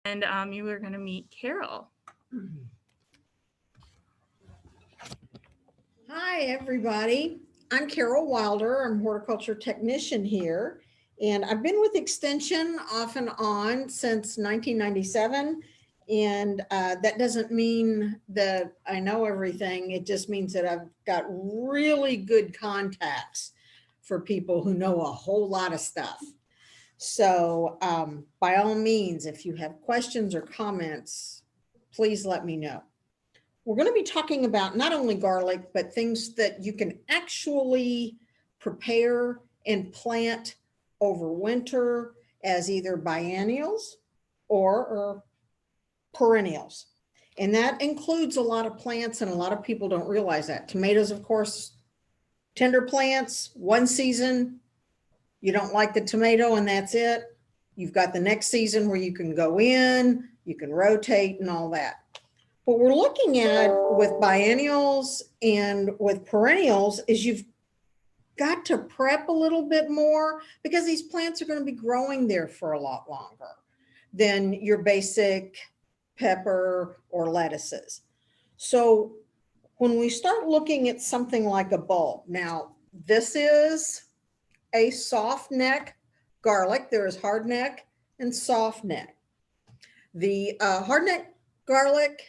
and you are going to meet Carol. Hi, everybody. I'm Carol Wilder. I'm horticulture technician here, and I've been with Extension off and on since 1997. And that doesn't mean that I know everything. It just means that I've got really good contacts for people who know a whole lot of stuff. So by all means, if you have questions or comments, please let me know. We're going to be talking about not only garlic, but things that you can actually prepare and plant over winter as either biennials or perennials. And that includes a lot of plants, and a lot of people don't realize that. Tomatoes, of course, tender plants, one season, you don't like the tomato and that's it. You've got the next season where you can go in, you can rotate and all that. What we're looking at with biennials and with perennials is you've got to prep a little bit more because these plants are going to be growing there for a lot longer than your basic pepper or lettuces. So when we start looking at something like a bulb, now this is a soft neck garlic. There is hard neck and soft neck. The hard neck garlic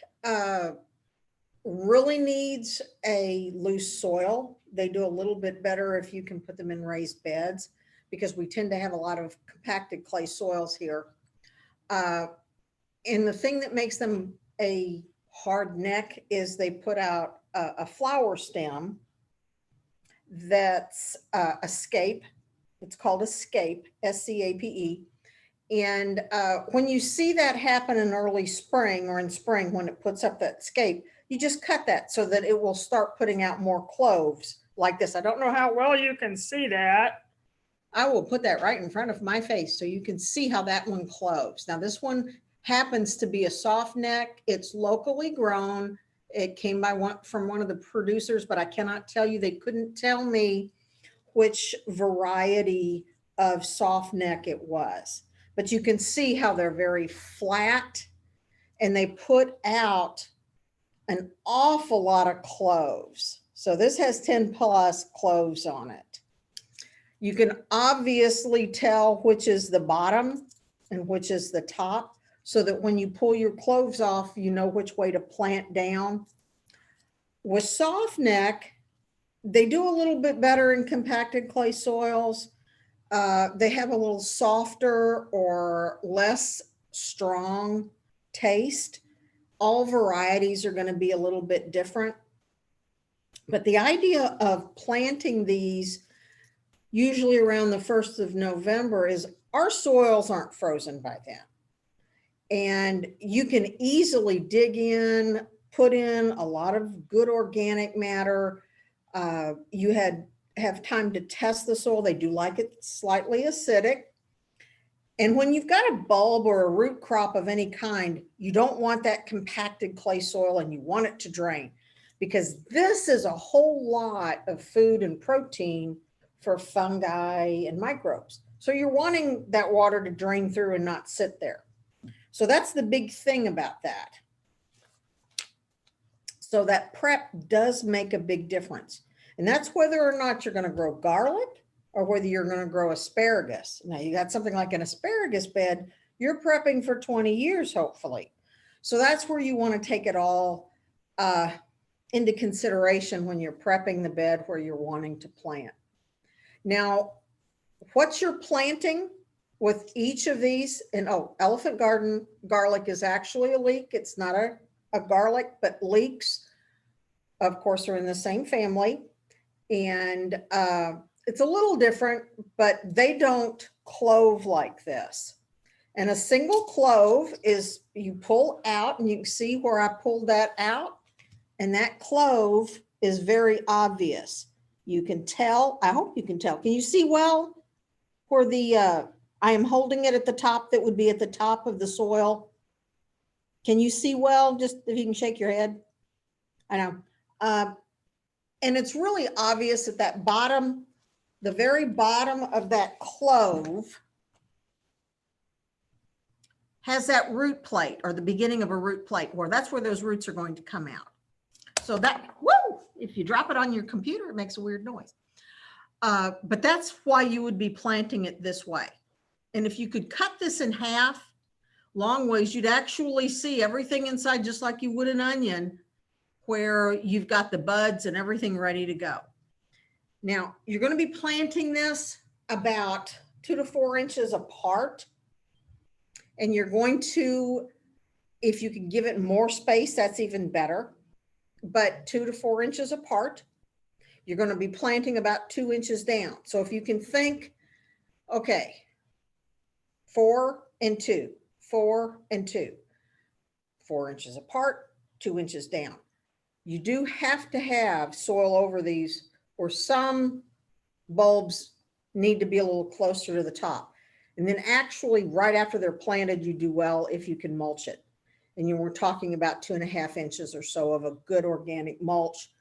really needs a loose soil. They do a little bit better if you can put them in raised beds because we tend to have a lot of compacted clay soils here. And the thing that makes them a hard neck is they put out a flower stem that's a scape. It's called a scape, S-C-A-P-E. And when you see that happen in early spring or in spring, when it puts up that scape, you just cut that so that it will start putting out more cloves like this. I don't know how well you can see that. I will put that right in front of my face so you can see how that one cloves. Now this one happens to be a soft neck. It's locally grown. It came from one of the producers, but I cannot tell you, they couldn't tell me which variety of soft neck it was. But you can see how they're very flat and they put out an awful lot of cloves. So this has 10 plus cloves on it. You can obviously tell which is the bottom and which is the top, so that when you pull your cloves off, you know which way to plant down. With soft neck, they do a little bit better in compacted clay soils. They have a little softer or less strong taste. All varieties are going to be a little bit different. But the idea of planting these usually around the 1st of November is our soils aren't frozen by then. And you can easily dig in, put in a lot of good organic matter. You have time to test the soil. They do like it slightly acidic. And when you've got a bulb or a root crop of any kind, you don't want that compacted clay soil and you want it to drain, because this is a whole lot of food and protein for fungi and microbes. So you're wanting that water to drain through and not sit there. So that's the big thing about that. So that prep does make a big difference. And that's whether or not you're going to grow garlic or whether you're going to grow asparagus. Now you got something like an asparagus bed, you're prepping for 20 years, hopefully. So that's where you want to take it all into consideration when you're prepping the bed where you're wanting to plant. Now, what you're planting with each of these, and Elephant Garden garlic is actually a leek. It's not a garlic, but leeks, of course, are in the same family. And it's a little different, but they don't clove like this. And a single clove is you pull out, and you can see where I pulled that out. And that clove is very obvious. You can tell, I hope you can tell. Can you see well where the, I am holding it at the top, that would be at the top of the soil? Can you see well? Just if you can shake your head. I know. And it's really obvious at that bottom, the very bottom of that clove, has that root plate or the beginning of a root plate where that's where those roots are going to come out. So that, woo, if you drop it on your computer, it makes a weird noise. But that's why you would be planting it this way. And if you could cut this in half, long ways, you'd actually see everything inside just like you would an onion, where you've got the buds and everything ready to go. Now, you're going to be planting this about 2 to 4 inches apart. And you're going to, if you can give it more space, that's even better. But 2 to 4 inches apart. You're going to be planting about 2 inches down. So if you can think, okay, 4 and 2, 4 and 2, 4 inches apart, 2 inches down. You do have to have soil over these, or some bulbs need to be a little closer to the top. And then actually right after they're planted, you do well if you can mulch it. And you were talking about 2.5 inches or so of a good organic mulch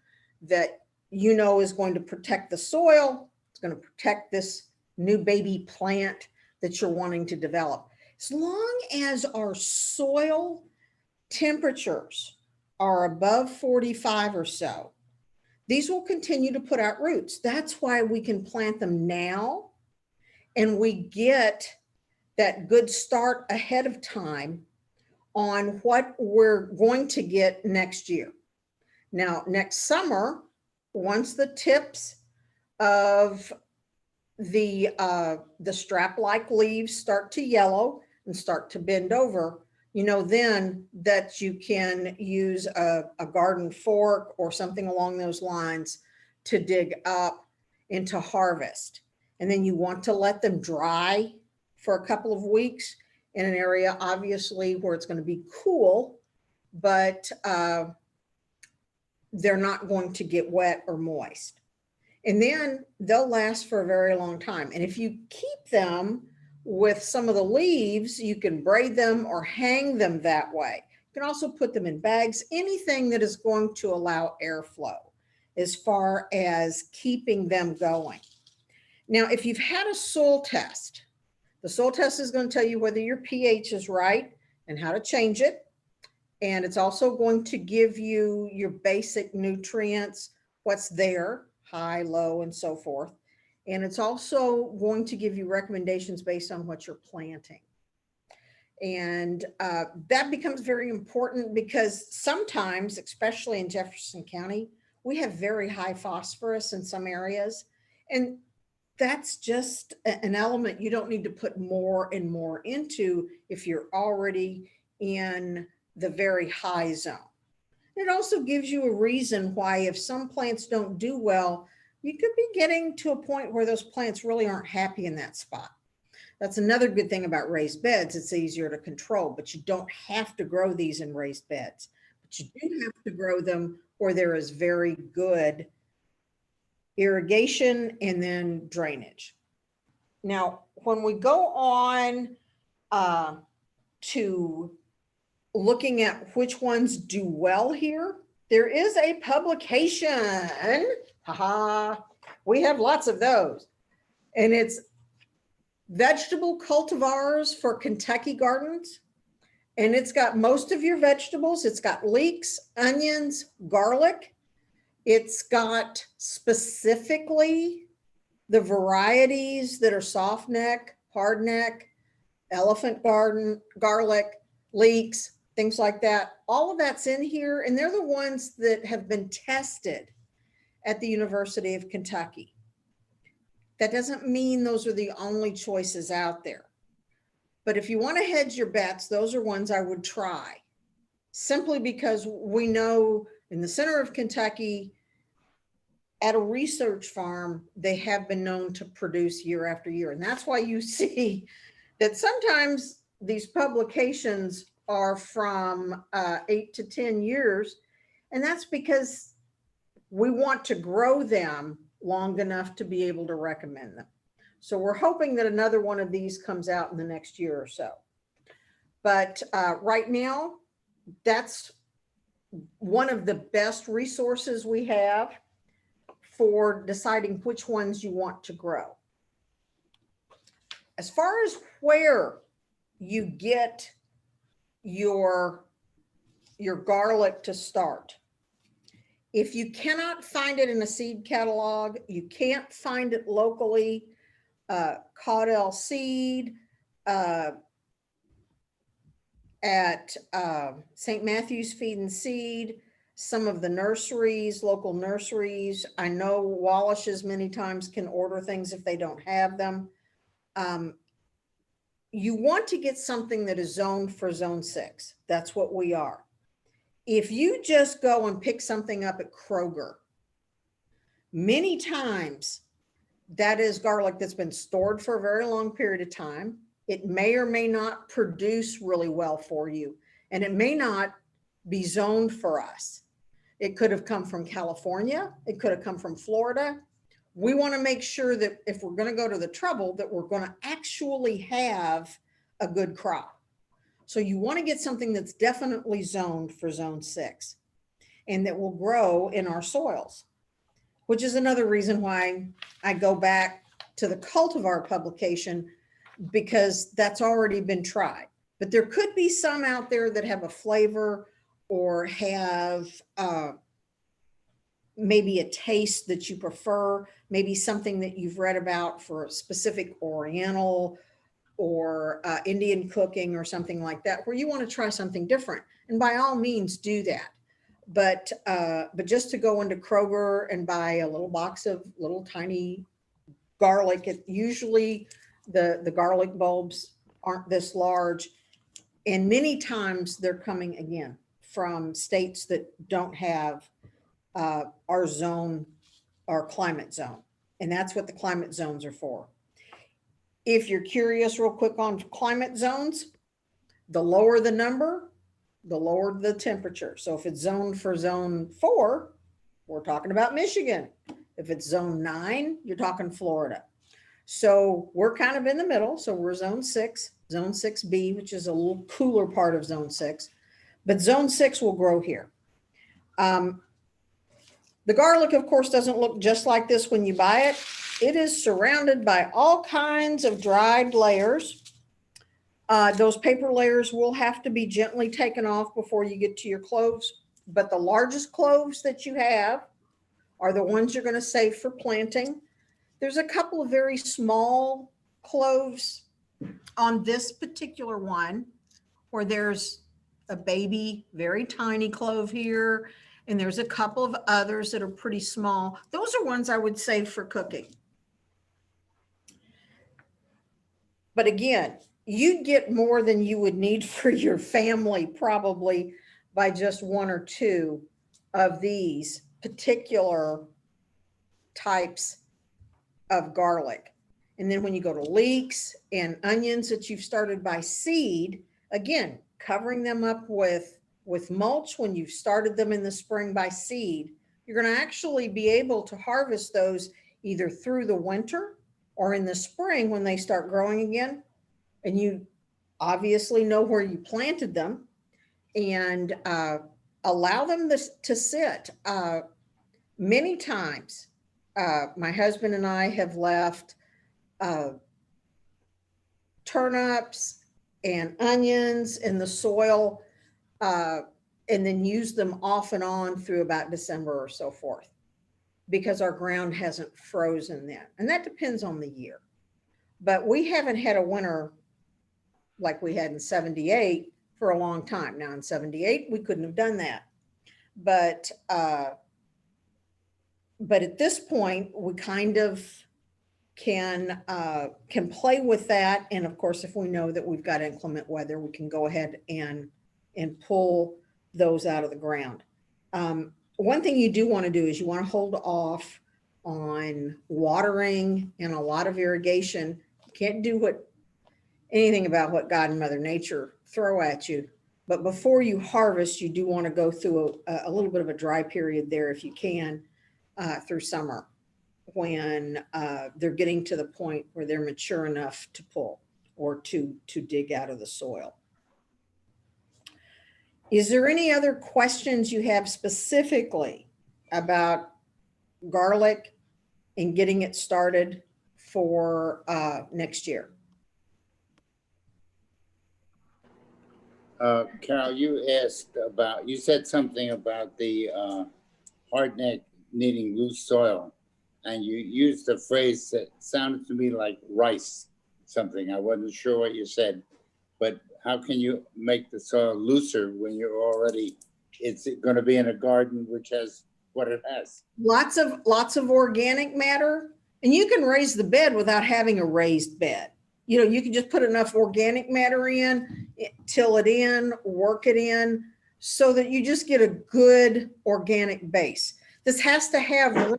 that you know is going to protect the soil. It's going to protect this new baby plant that you're wanting to develop. As long as our soil temperatures are above 45 or so, these will continue to put out roots. That's why we can plant them now, and we get that good start ahead of time on what we're going to get next year. Now, next summer, once the tips of the strap-like leaves start to yellow and start to bend over, you know then that you can use a garden fork or something along those lines to dig up and to harvest. And then you want to let them dry for a couple of weeks in an area, obviously, where it's going to be cool, but they're not going to get wet or moist. And then they'll last for a very long time. And if you keep them with some of the leaves, you can braid them or hang them that way. You can also put them in bags, anything that is going to allow airflow as far as keeping them going. Now, if you've had a soil test, the soil test is going to tell you whether your pH is right and how to change it. And it's also going to give you your basic nutrients, what's there, high, low, and so forth. And it's also going to give you recommendations based on what you're planting. And that becomes very important because sometimes, especially in Jefferson County, we have very high phosphorus in some areas. And that's just an element you don't need to put more and more into if you're already in the very high zone. It also gives you a reason why if some plants don't do well, you could be getting to a point where those plants really aren't happy in that spot. That's another good thing about raised beds. It's easier to control, but you don't have to grow these in raised beds. But you do have to grow them where there is very good irrigation and then drainage. Now, when we go on to looking at which ones do well here, there is a publication. We have lots of those. And it's Vegetable Cultivars for Kentucky Gardens. And it's got most of your vegetables. It's got leeks, onions, garlic. It's got specifically the varieties that are soft neck, hard neck, elephant garden, garlic, leeks, things like that. All of that's in here. And they're the ones that have been tested at the University of Kentucky. That doesn't mean those are the only choices out there. But if you want to hedge your bets, those are ones I would try. Simply because we know in the center of Kentucky, at a research farm, they have been known to produce year after year. And that's why you see that sometimes these publications are from 8 to 10 years. And that's because we want to grow them long enough to be able to recommend them. So we're hoping that another one of these comes out in the next year or so. But right now, that's one of the best resources we have for deciding which ones you want to grow. As far as where you get your garlic to start. If you cannot find it in a seed catalog, you can't find it locally, Caudell Seed, at St. Matthew's Feed and Seed, some of the nurseries, local nurseries. I know Wallish's many times can order things if they don't have them. You want to get something that is zoned for zone 6. That's what we are. If you just go and pick something up at Kroger, many times that is garlic that's been stored for a very long period of time. It may or may not produce really well for you, and it may not be zoned for us. It could have come from California. It could have come from Florida. We want to make sure that if we're going to go to the trouble, that we're going to actually have a good crop. So you want to get something that's definitely zoned for zone 6 and that will grow in our soils, which is another reason why I go back to the cultivar publication, because that's already been tried. But there could be some out there that have a flavor or have maybe a taste that you prefer, maybe something that you've read about for a specific Oriental or Indian cooking or something like that, where you want to try something different. And by all means do that. But just to go into Kroger and buy a little box of little tiny garlic, usually the garlic bulbs aren't this large. And many times they're coming again from states that don't have our zone, our climate zone. And that's what the climate zones are for. If you're curious real quick on climate zones, the lower the number, the lower the temperature. So if it's zoned for zone 4, we're talking about Michigan. If it's zone 9, you're talking Florida. So we're kind of in the middle. So we're zone 6, zone 6B, which is a little cooler part of zone 6. But zone 6 will grow here. The garlic, of course, doesn't look just like this when you buy it. It is surrounded by all kinds of dried layers. Those paper layers will have to be gently taken off before you get to your cloves. But the largest cloves that you have are the ones you're going to save for planting. There's a couple of very small cloves on this particular one where there's a baby, very tiny clove here. And there's a couple of others that are pretty small. Those are ones I would save for cooking. But again, you'd get more than you would need for your family probably by just 1 or 2 of these particular types of garlic. And then when you go to leeks and onions that you've started by seed, again, covering them up with mulch when you've started them in the spring by seed, you're going to actually be able to harvest those either through the winter or in the spring when they start growing again. And you obviously know where you planted them, and allow them to sit. Many times, my husband and I have left turnips and onions in the soil, and then use them off and on through about December or so forth, because our ground hasn't frozen then. And that depends on the year. But we haven't had a winter like we had in 78 for a long time. Now in 78, we couldn't have done that. But at this point, we kind of can play with that. And of course, if we know that we've got inclement weather, we can go ahead and pull those out of the ground. One thing you do want to do is you want to hold off on watering and a lot of irrigation. You can't do anything about what God and Mother Nature throw at you. But before you harvest, you do want to go through a little bit of a dry period there if you can, through summer, when they're getting to the point where they're mature enough to pull or to dig out of the soil. Is there any other questions you have specifically about garlic and getting it started for next year? Carol, you said something about the hardneck needing loose soil, and you used a phrase that sounded to me like rice, something. I wasn't sure what you said, but how can you make the soil looser when it's going to be in a garden which has what it has? Lots of organic matter, and you can raise the bed without having a raised bed. You know, you can just put enough organic matter in, till it in, work it in, so that you just get a good organic base. This has to have room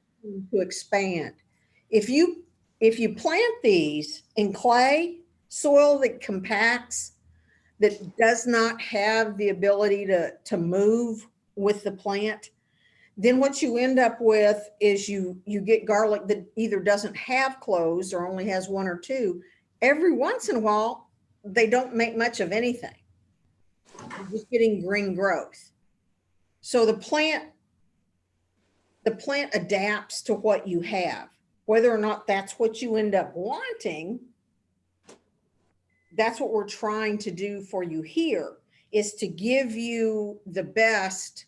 to expand. If you plant these in clay soil that compacts, that does not have the ability to move with the plant, then what you end up with is you get garlic that either doesn't have cloves or only has one or two. Every once in a while, they don't make much of anything. You're just getting green growth. So the plant adapts to what you have. Whether or not that's what you end up wanting, that's what we're trying to do for you here, is to give you the best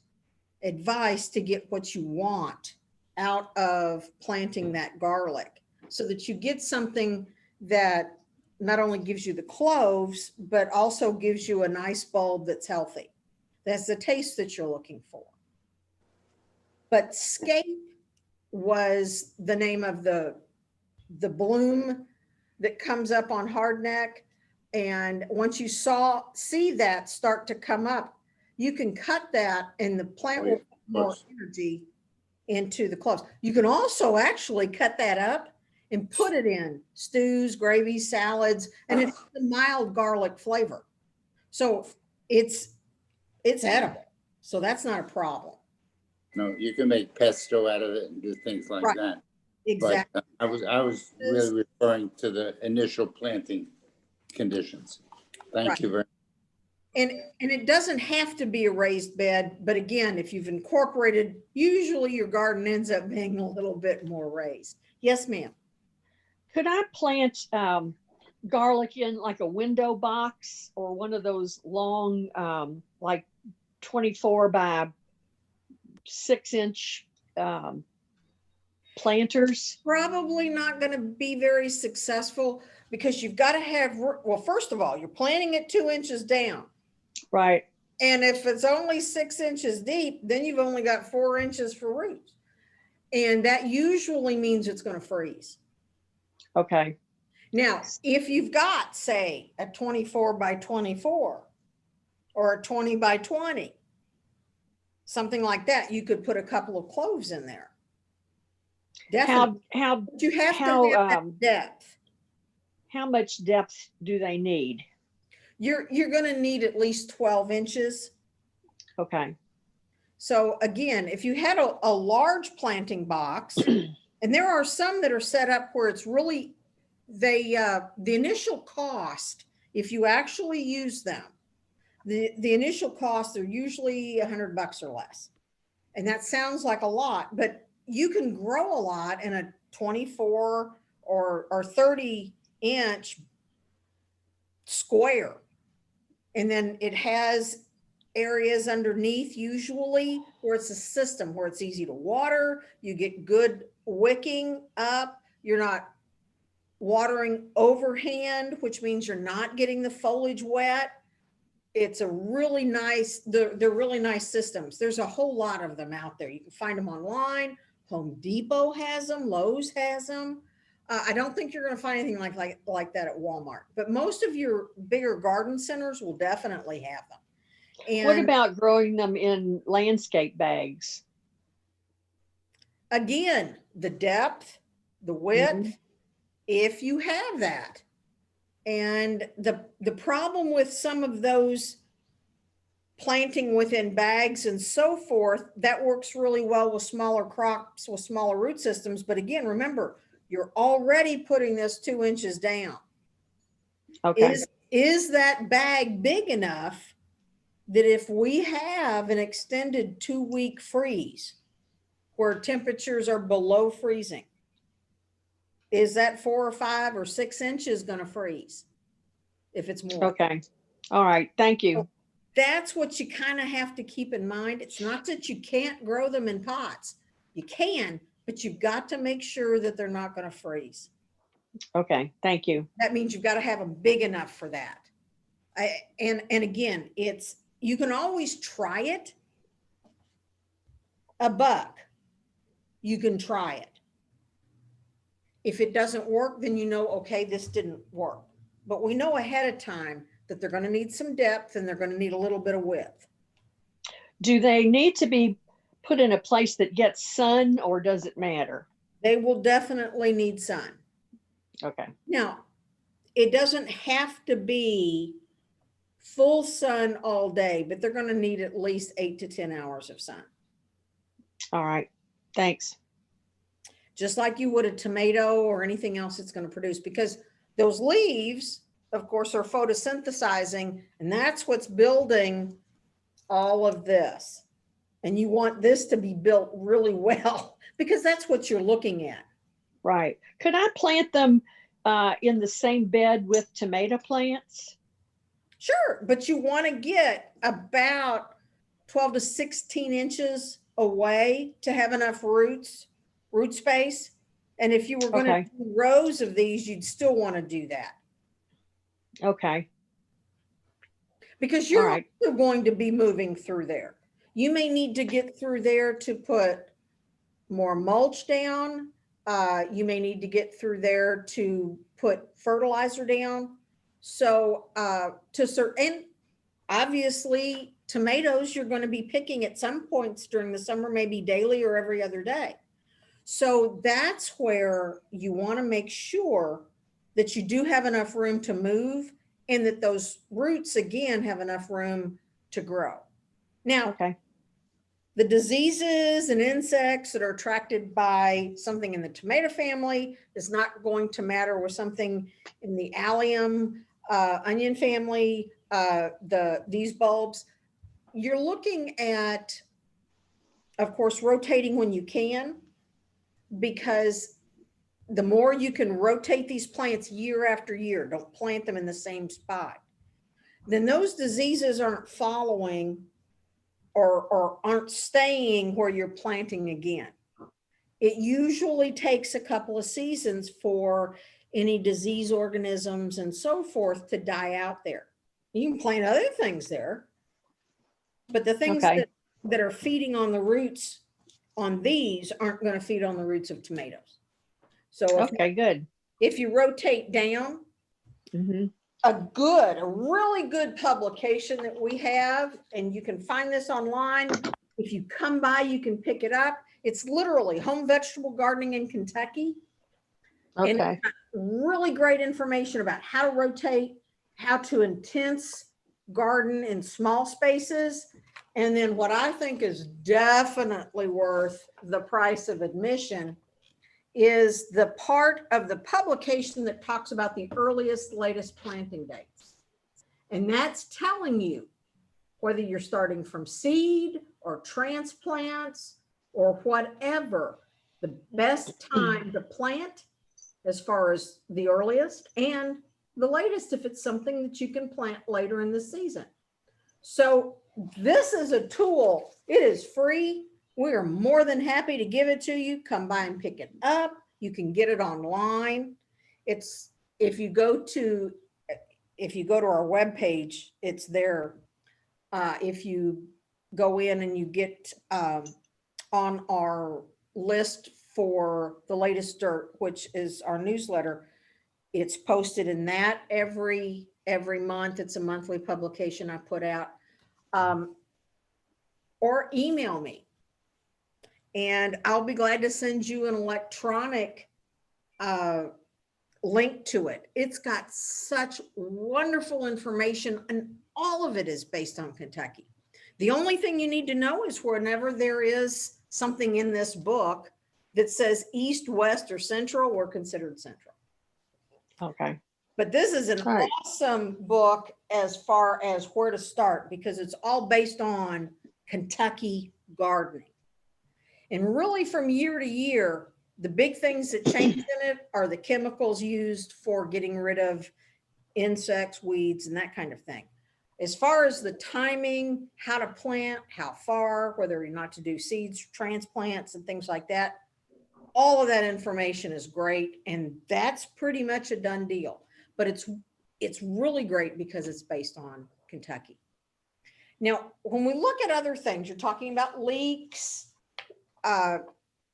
advice to get what you want out of planting that garlic, so that you get something that not only gives you the cloves, but also gives you a nice bulb that's healthy. That's the taste that you're looking for. But scape was the name of the bloom that comes up on hardneck. And once you see that start to come up, you can cut that and the plant will put more energy into the cloves. You can also actually cut that up and put it in stews, gravies, salads, and it's a mild garlic flavor. So it's edible. So that's not a problem. No, you can make pesto out of it and do things like that. Exactly. But I was really referring to the initial planting conditions. Thank you very much. And it doesn't have to be a raised bed, but again, if you've incorporated, usually your garden ends up being a little bit more raised. Yes, ma'am. Could I plant garlic in like a window box or one of those long, like 24 by 6-inch planters? Probably not going to be very successful, because you've got to have, well, first of all, you're planting it 2 inches down. Right. And if it's only 6 inches deep, then you've only got 4 inches for roots. And that usually means it's going to freeze. Okay. Now, if you've got, say, a 24 by 24 or a 20 by 20, something like that, you could put a couple of cloves in there. Definitely. But you have to have that depth. How much depth do they need? You're going to need at least 12 inches. Okay. So again, if you had a large planting box, and there are some that are set up where it's really, the initial cost, if you actually use them, the initial costs are usually $100 or less. And that sounds like a lot, but you can grow a lot in a 24 or 30 inch square. And then it has areas underneath, usually, where it's a system where it's easy to water. You get good wicking up. You're not watering overhand, which means you're not getting the foliage wet. It's a really nice, they're really nice systems. There's a whole lot of them out there. You can find them online. Home Depot has them. Lowe's has them. I don't think you're going to find anything like that at Walmart, but most of your bigger garden centers will definitely have them. And what about growing them in landscape bags? Again, the depth, the width, if you have that. And the problem with some of those planting within bags and so forth, that works really well with smaller crops, with smaller root systems. But again, remember, you're already putting this 2 inches down. Okay. Is that bag big enough that if we have an extended 2-week freeze where temperatures are below freezing, is that 4 or 5 or 6 inches going to freeze if it's more? Okay. All right. Thank you. that's what you kind of have to keep in mind. It's not that you can't grow them in pots. You can, but you've got to make sure that they're not going to freeze. Okay, thank you. That means you've got to have them big enough for that. And again, you can always try it. A buck, you can try it. If it doesn't work, then you know, okay, this didn't work. But we know ahead of time that they're going to need some depth and they're going to need a little bit of width. Do they need to be put in a place that gets sun, or does it matter? They will definitely need sun. Okay. Now, it doesn't have to be full sun all day, but they're going to need at least 8 to 10 hours of sun. All right. Thanks. Just like you would a tomato or anything else it's going to produce, because those leaves, of course, are photosynthesizing, and that's what's building all of this. And you want this to be built really well because that's what you're looking at. Right. Could I plant them in the same bed with tomato plants? Sure, but you want to get about 12 to 16 inches away to have enough root space. And if you were going to do rows of these, you'd still want to do that. Okay. Because you're right. also going to be moving through there. You may need to get through there to put more mulch down. You may need to get through there to put fertilizer down. So and obviously tomatoes you're going to be picking at some points during the summer, maybe daily or every other day. So that's where you want to make sure that you do have enough room to move and that those roots again have enough room to grow. Now, the diseases and insects that are attracted by something in the tomato family is not going to matter with something in the allium onion family, these bulbs. You're looking at, of course, rotating when you can, because the more you can rotate these plants year after year, don't plant them in the same spot, then those diseases aren't following or aren't staying where you're planting again. It usually takes a couple of seasons for any disease organisms and so forth to die out there. You can plant other things there, but the things that are feeding on the roots on these aren't going to feed on the roots of tomatoes. So if you rotate down, a really good publication that we have, and you can find this online. If you come by, you can pick it up. It's literally Home Vegetable Gardening in Kentucky. And it's got really great information about how to rotate, how to intense garden in small spaces. And then what I think is definitely worth the price of admission is the part of the publication that talks about the earliest, latest planting dates. And that's telling you whether you're starting from seed or transplants or whatever, the best time to plant as far as the earliest and the latest if it's something that you can plant later in the season. So this is a tool. It is free. We are more than happy to give it to you. Come by and pick it up. You can get it online. It's if you go to our webpage, it's there. If you go in and you get on our list for the latest dirt, which is our newsletter, it's posted in that every month. It's a monthly publication I put out. Or email me and I'll be glad to send you an electronic link to it. It's got such wonderful information and all of it is based on Kentucky. The only thing you need to know is whenever there is something in this book that says East, West, or Central, we're considered Central. Okay. But this is an awesome book as far as where to start because it's all based on Kentucky gardening. And really from year to year, the big things that change in it are the chemicals used for getting rid of insects, weeds, and that kind of thing. As far as the timing, how to plant, how far, whether or not to do seeds, transplants and things like that, all of that information is great. And that's pretty much a done deal. But it's really great because it's based on Kentucky. Now, when we look at other things, you're talking about leeks,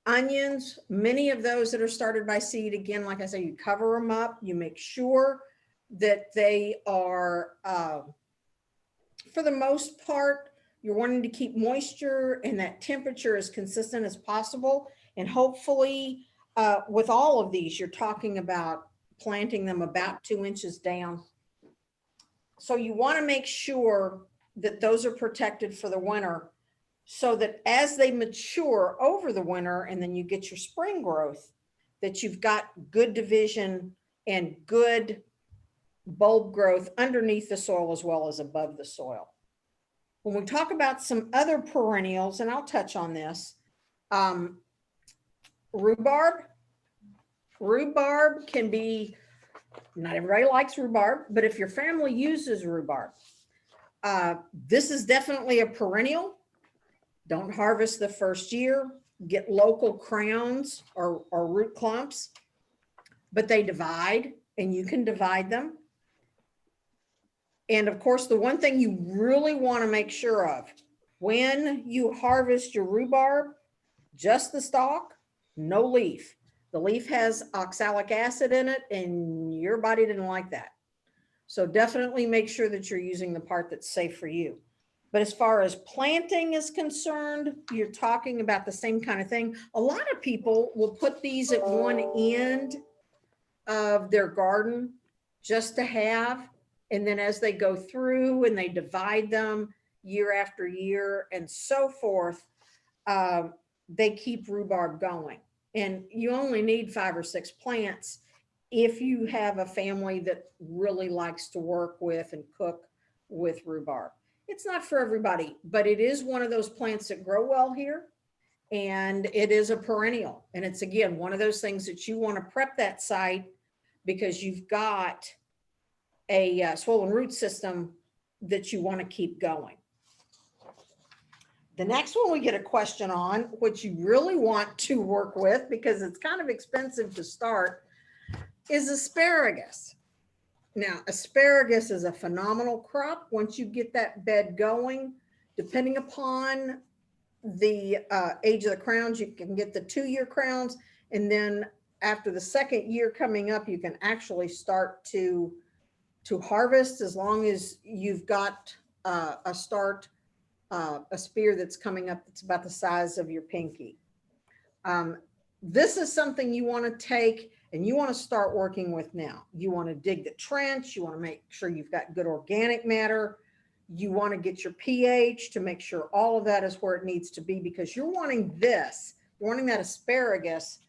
onions, many of those that are started by seed. Again, like I say, you cover them up, you make sure that they are, for the most part, you're wanting to keep moisture and that temperature as consistent as possible. And hopefully with all of these, you're talking about planting them about 2 inches down. So you want to make sure that those are protected for the winter, so that as they mature over the winter and then you get your spring growth, that you've got good division and good bulb growth underneath the soil as well as above the soil. When we talk about some other perennials, and I'll touch on this, rhubarb. Rhubarb can be, not everybody likes rhubarb, but if your family uses rhubarb, this is definitely a perennial. Don't harvest the first year. Get local crowns or root clumps, but they divide and you can divide them. And of course, the one thing you really want to make sure of when you harvest your rhubarb, just the stalk, no leaf. The leaf has oxalic acid in it and your body didn't like that. So definitely make sure that you're using the part that's safe for you. But as far as planting is concerned, you're talking about the same kind of thing. A lot of people will put these at one end of their garden just to have, and then as they go through and they divide them year after year and so forth, they keep rhubarb going. And you only need 5 or 6 plants if you have a family that really likes to work with and cook with rhubarb. It's not for everybody, but it is one of those plants that grow well here. And it is a perennial. And it's, again, one of those things that you want to prep that site because you've got a swollen root system that you want to keep going. The next one we get a question on, which you really want to work with because it's kind of expensive to start, is asparagus. Now, asparagus is a phenomenal crop once you get that bed going. Depending upon the age of the crowns, you can get the 2-year crowns. And then after the 2nd year coming up, you can actually start to harvest as long as you've got a spear that's coming up that's about the size of your pinky. This is something you want to take and you want to start working with now. You want to dig the trench. You want to make sure you've got good organic matter. You want to get your pH to make sure all of that is where it needs to be, because you're wanting this, you're wanting that asparagus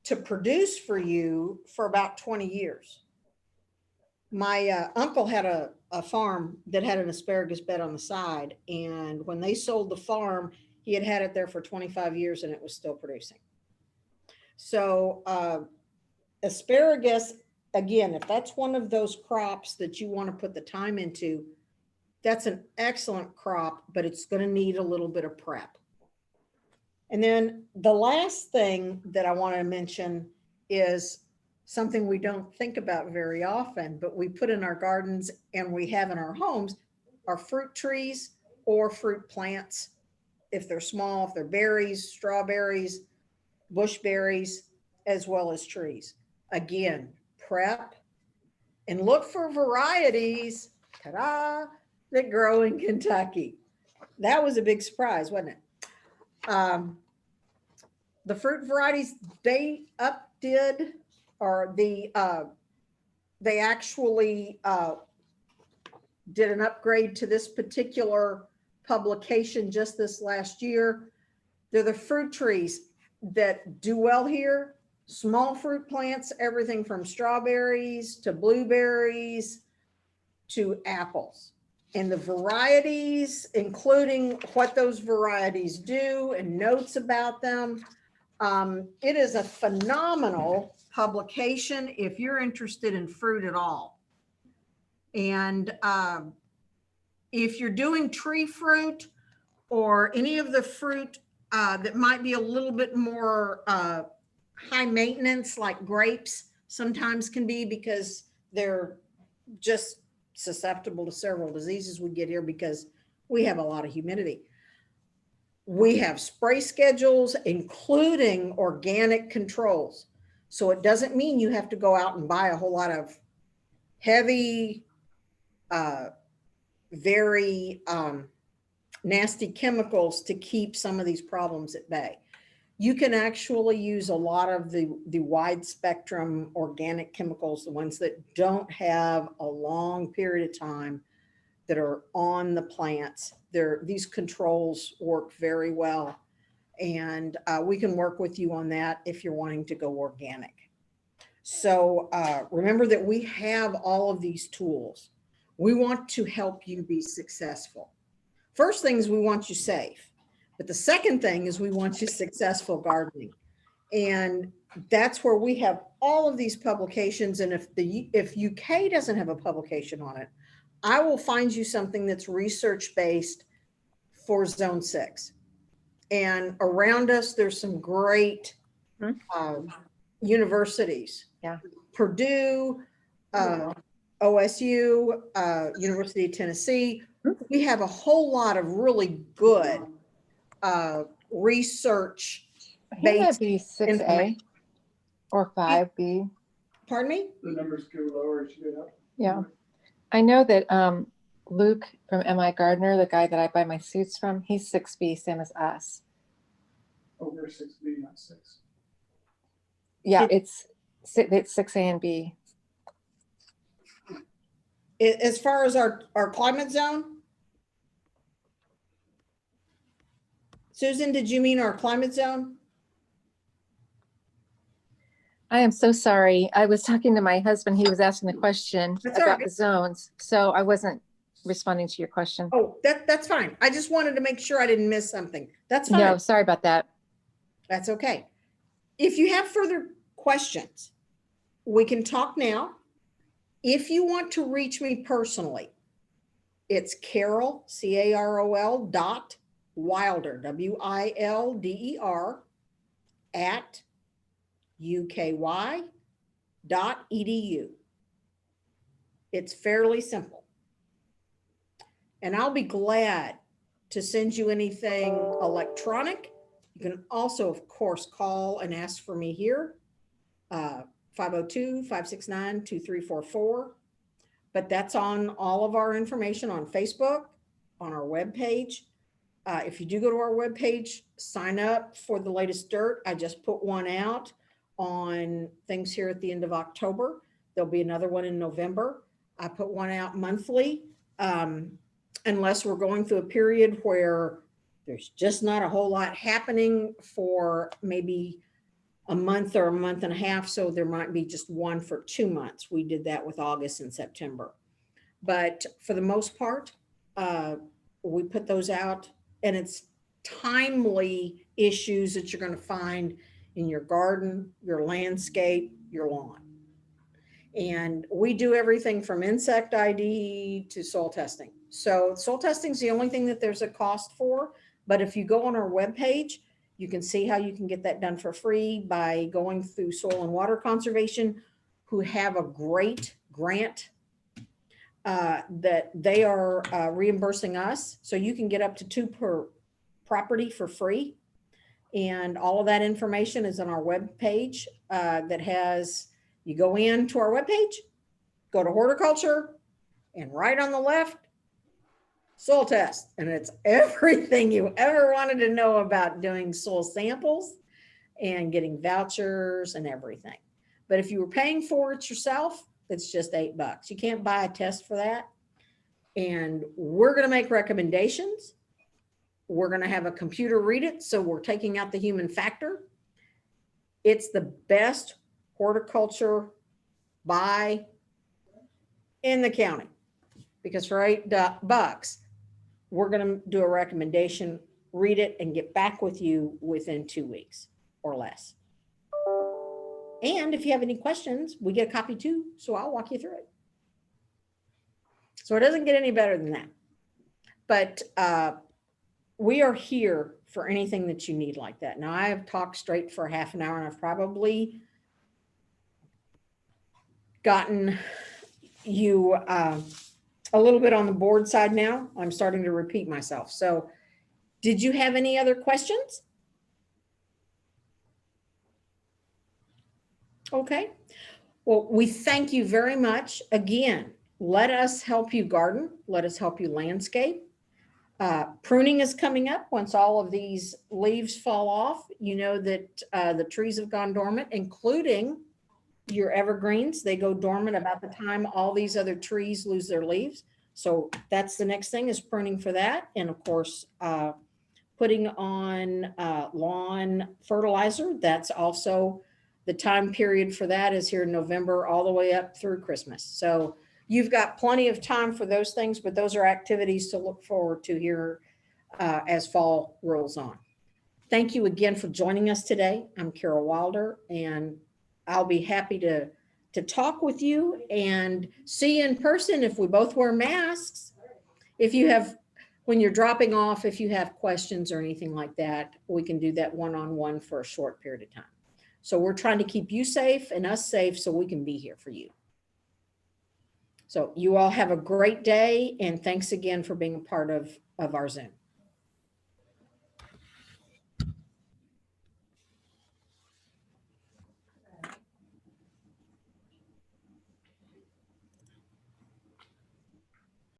to produce for you for about 20 years. My uncle had a farm that had an asparagus bed on the side. And when they sold the farm, he had had it there for 25 years and it was still producing. So asparagus, again, if that's one of those crops that you want to put the time into, that's an excellent crop, but it's going to need a little bit of prep. And then the last thing that I want to mention is something we don't think about very often, but we put in our gardens and we have in our homes are fruit trees or fruit plants. If they're small, if they're berries, strawberries, bushberries, as well as trees. Again, prep and look for varieties, ta-da, that grow in Kentucky. That was a big surprise, wasn't it? The fruit varieties they actually did an upgrade to this particular publication just this last year. They're the fruit trees that do well here. Small fruit plants, everything from strawberries to blueberries to apples. And the varieties, including what those varieties do and notes about them. It is a phenomenal publication if you're interested in fruit at all. And if you're doing tree fruit or any of the fruit that might be a little bit more high maintenance, like grapes sometimes can be, because they're just susceptible to several diseases we get here because we have a lot of humidity. We have spray schedules, including organic controls. So it doesn't mean you have to go out and buy a whole lot of heavy, very nasty chemicals to keep some of these problems at bay. You can actually use a lot of the wide spectrum organic chemicals, the ones that don't have a long period of time that are on the plants. These controls work very well. And we can work with you on that if you're wanting to go organic. So remember that we have all of these tools. We want to help you be successful. First thing is we want you safe. But the second thing is we want you successful gardening. And that's where we have all of these publications. And if UK doesn't have a publication on it, I will find you something that's research-based for Zone 6. And around us, there's some great universities. Yeah. Purdue, OSU, University of Tennessee. We have a whole lot of really good research I think that'd based be 6A information. or 5B. Pardon me? The numbers go lower as you get up. Yeah. I know that Luke from MI Gardner, the guy that I buy my suits from, he's 6B, same as us. Over 6B, not 6. Yeah, it's 6A and B. As far as our climate zone? Susan, did you mean our climate zone? I am so sorry. I was talking to my husband. He was asking the question That's all about right. the zones. So I wasn't responding to your question. Oh, that's fine. I just wanted to make sure I didn't miss something. That's fine. No, sorry about that. That's okay. If you have further questions, we can talk now. If you want to reach me personally, it's Carol, CAROL dot Wilder, WILDER at uky.edu. It's fairly simple. And I'll be glad to send you anything electronic. You can also, of course, call and ask for me here, 502-569-2344. But that's on all of our information on Facebook, on our webpage. If you do go to our webpage, sign up for the latest dirt. I just put one out on things here at the end of October. There'll be another one in November. I put one out monthly, unless we're going through a period where there's just not a whole lot happening for maybe a month or a month and a half. So there might be just one for 2 months. We did that with August and September. But for the most part, we put those out, and it's timely issues that you're going to find in your garden, your landscape, your lawn. And we do everything from insect ID to soil testing. So soil testing is the only thing that there's a cost for. But if you go on our webpage, you can see how you can get that done for free by going through Soil and Water Conservation, who have a great grant that they are reimbursing us. So you can get up to 2 per property for free. And all of that information is on our webpage that has, you go into our webpage, go to horticulture, and right on the left, soil test. And it's everything you ever wanted to know about doing soil samples and getting vouchers and everything. But if you were paying for it yourself, it's just $8. You can't buy a test for that. And we're going to make recommendations. We're going to have a computer read it. So we're taking out the human factor. It's the best horticulture buy in the county, because for $8, we're going to do a recommendation, read it, and get back with you within 2 weeks or less. And if you have any questions, we get a copy too. So I'll walk you through it. So it doesn't get any better than that. But we are here for anything that you need like that. Now, I have talked straight for half an hour and I've probably gotten you a little bit on the board side now. I'm starting to repeat myself. So did you have any other questions? Okay. Well, we thank you very much. Again, let us help you garden. Let us help you landscape. Pruning is coming up. Once all of these leaves fall off, you know that the trees have gone dormant, including your evergreens. They go dormant about the time all these other trees lose their leaves. So that's the next thing, is pruning for that. And of course, putting on lawn fertilizer. That's also the time period for that is here in November all the way up through Christmas. So you've got plenty of time for those things, but those are activities to look forward to here as fall rolls on. Thank you again for joining us today. I'm Carol Wilder, and I'll be happy to talk with you and see you in person if we both wear masks. If you have, when you're dropping off, if you have questions or anything like that, we can do that one-on-one for a short period of time. So we're trying to keep you safe and us safe so we can be here for you. So you all have a great day, and thanks again for being a part of our Zoom.